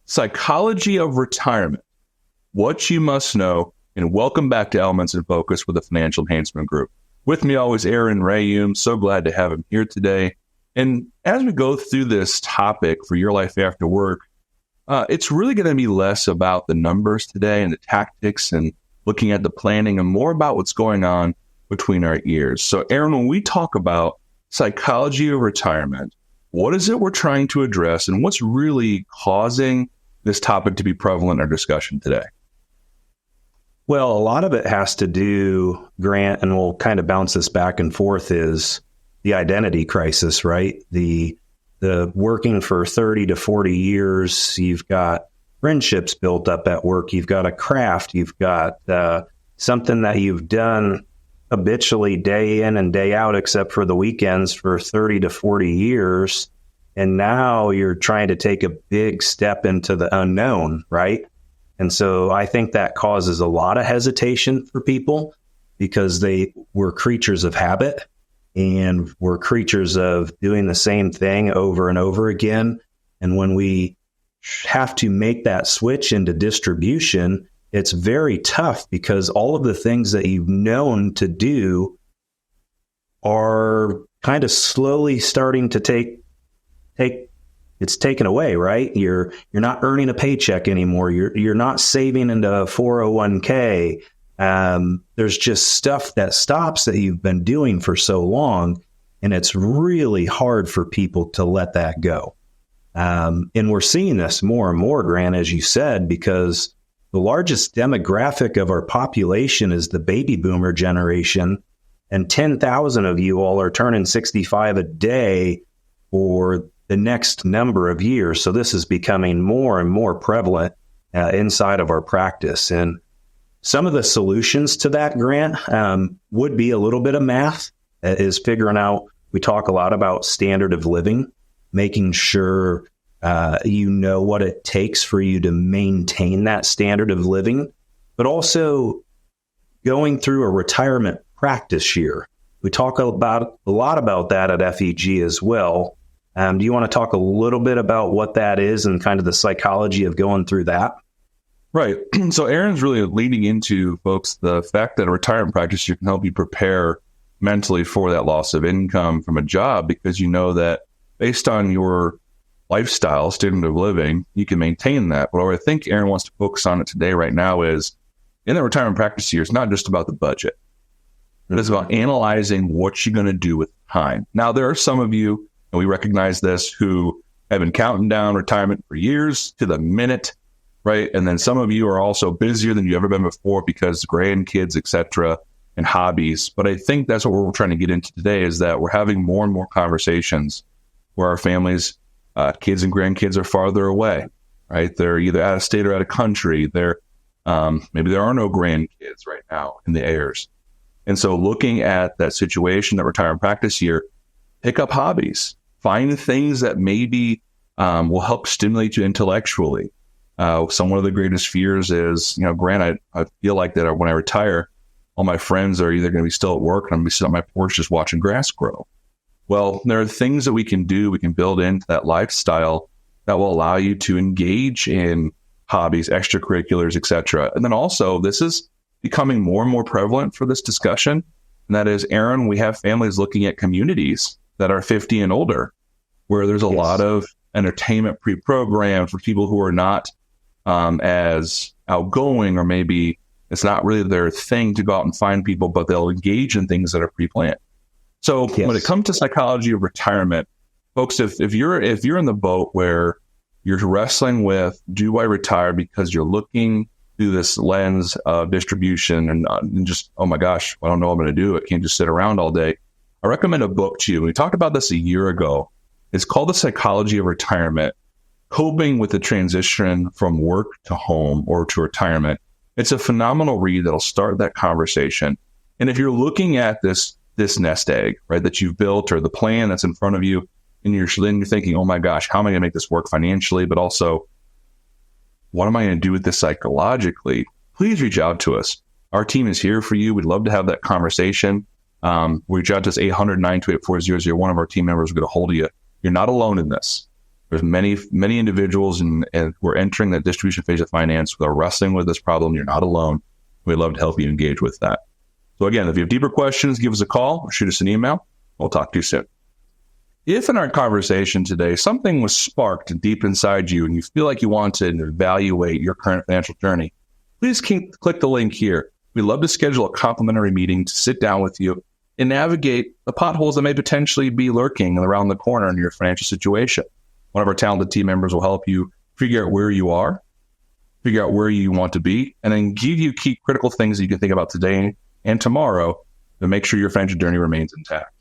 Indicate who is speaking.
Speaker 1: Psychology of Retirement, What You Must Know, and welcome back to Elements in Focus with the Financial Enhancement Group. With me always, Aaron Rheaume. So glad to have him here today. And as we go through this topic for your life after work, it's really going to be less about the numbers today and the tactics and looking at the planning and more about what's going on between our ears. So, Aaron, when we talk about psychology of retirement, what is it we're trying to address and what's really causing this topic to be prevalent in our discussion today?
Speaker 2: Well, a lot of it has to do, Grant, and we'll kind of bounce this back and forth, is the identity crisis, right? The working for 30 to 40 years, you've got friendships built up at work, you've got a craft, you've got something that you've done habitually day in and day out, except for the weekends, for 30 to 40 years. And now you're trying to take a big step into the unknown, right? And so I think that causes a lot of hesitation for people because we're creatures of habit and we're creatures of doing the same thing over and over again. And when we have to make that switch into distribution, it's very tough because all of the things that you've known to do are kind of slowly starting to it's taken away, right? You're not earning a paycheck anymore. You're not saving into a 401k. There's just stuff that stops that you've been doing for so long, and it's really hard for people to let that go. And we're seeing this more and more, Grant, as you said, because the largest demographic of our population is the baby boomer generation, and 10,000 of you all are turning 65 a day for the next number of years. So this is becoming more and more prevalent inside of our practice. And some of the solutions to that, Grant, would be a little bit of math, is figuring out, we talk a lot about standard of living, making sure you know what it takes for you to maintain that standard of living, but also going through a retirement practice year. We talk a lot about that at FEG as well. Do you want to talk a little bit about what that is and kind of the psychology of going through that?
Speaker 1: Right. So Aaron's really leading into, folks, the fact that a retirement practice year can help you prepare mentally for that loss of income from a job, because you know that based on your lifestyle, standard of living, you can maintain that. But what I think Aaron wants to focus on it today right now is, in the retirement practice year, it's not just about the budget. It is about analyzing what you're going to do with time. Now, there are some of you, and we recognize this, who have been counting down retirement for years to the minute, right? And then some of you are also busier than you've ever been before because grandkids, et cetera, and hobbies. But I think that's what we're trying to get into today, is that we're having more and more conversations where our families, kids and grandkids, are farther away, right? They're either out of state or out of country. Maybe there are no grandkids right now in the heirs. And so looking at that situation, that retirement practice year, pick up hobbies. Find things that maybe will help stimulate you intellectually. One of the greatest fears is, Grant, I feel like that when I retire, all my friends are either going to be still at work and I'm going to be sitting on my porch just watching grass grow. Well, there are things that we can do, we can build into that lifestyle that will allow you to engage in hobbies, extracurriculars, et cetera. And then also, this is becoming more and more prevalent for this discussion. And that is, Aaron, we have families looking at communities that are 50 and older, where there's a lot of entertainment pre-programmed for people who are not as outgoing, or maybe it's not really their thing to go out and find people, but they'll engage in things that are pre-planned. So when it comes to psychology of retirement, folks, if you're in the boat where you're wrestling with, do I retire, because you're looking through this lens of distribution and just, oh my gosh, I don't know what I'm going to do. I can't just sit around all day. I recommend a book to you. We talked about this a year ago. It's called The Psychology of Retirement, Coping with the Transition from Work to Home or to Retirement. It's a phenomenal read that'll start that conversation. And if you're looking at this nest egg, right, that you've built, or the plan that's in front of you, and you're thinking, oh my gosh, how am I going to make this work financially? But also, what am I going to do with this psychologically? Please reach out to us. Our team is here for you. We'd love to have that conversation. Reach out to us, 800-928-4001. One of our team members will get a hold of you. You're not alone in this. There's many individuals and who are entering that distribution phase of finance who are wrestling with this problem. You're not alone. We'd love to help you engage with that. So again, if you have deeper questions, give us a call or shoot us an email. We'll talk to you soon. If in our conversation today, something was sparked deep inside you and you feel like you want to evaluate your current financial journey, please click the link here. We'd love to schedule a complimentary meeting to sit down with you and navigate the potholes that may potentially be lurking around the corner in your financial situation. One of our talented team members will help you figure out where you are, figure out where you want to be, and then give you key critical things that you can think about today and tomorrow to make sure your financial journey remains intact.